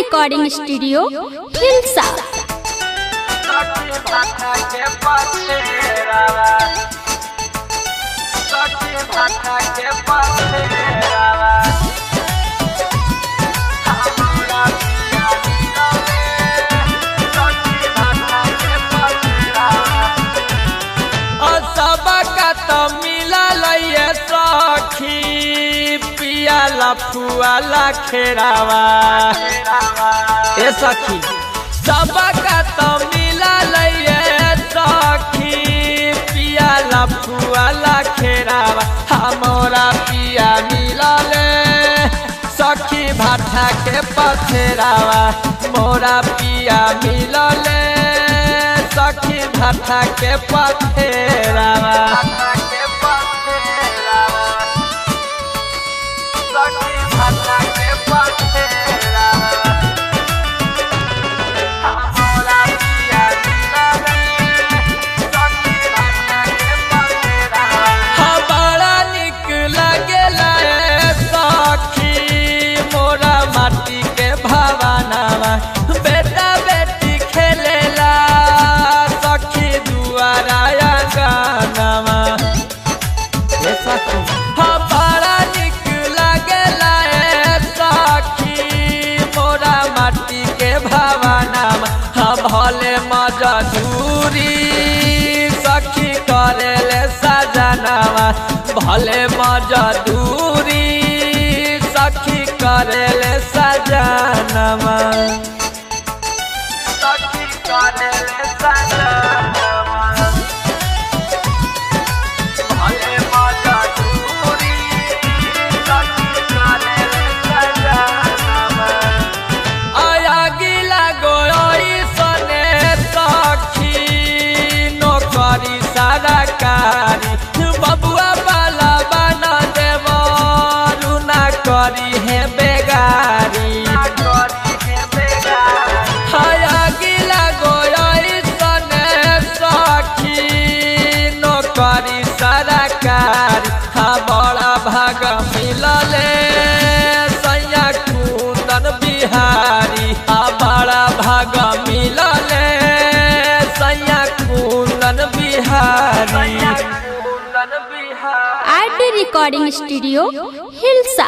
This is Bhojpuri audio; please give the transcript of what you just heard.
Recording studio Hilsa. फुआला खेरावा ए सखी सबका तो मिला लइए सखी पियाला फुआला खेरावा हमारा पिया मिला ले सखी भाटा के पथेरावा मोरा पिया मिला ले सखी भाटा के पथेरावा बेटा बेटी खेलेला सखी दुआरा गानावा बड़ा निक लागेला सखी मोरा माटी के भावनावा भले मजदूरी सखी करेले सजनावा भले मजदूरी सखी करेले सजनावा बबुआ वाला बना देव रुना करी है बेगारी गिला गोई सने सखी नौकरी सरकारी बड़ा भाग मिलले सैया कुंदन बिहारी बड़ा भाग मिलले सैया Kundan Bihari RT recording studio Hilsa.